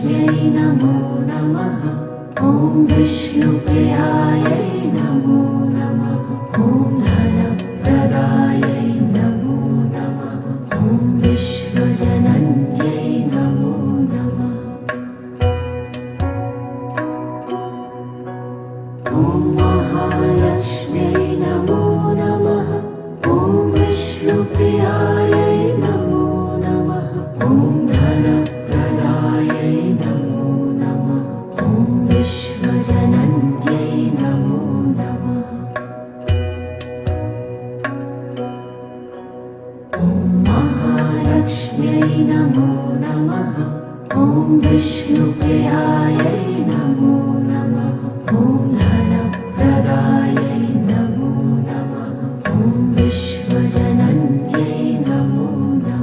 महालक्ष्म्यै नमो नमः। ॐ विष्णुप्रियायै नमो नमः। ॐ धनप्रदायै नमो नमः। ॐ विश्वजनन्यै नमो नमः। ॐ महालक्ष्म्यै नमो नमः। ॐ विष्णुप्रियायै नमो नमः। ॐ धनप्रदायै नमो नमः। ॐ विश्वजनन्यै नमो नमः। ॐ महालक्ष्म्यै नमो नमः। ॐ विष्णुप्रियायै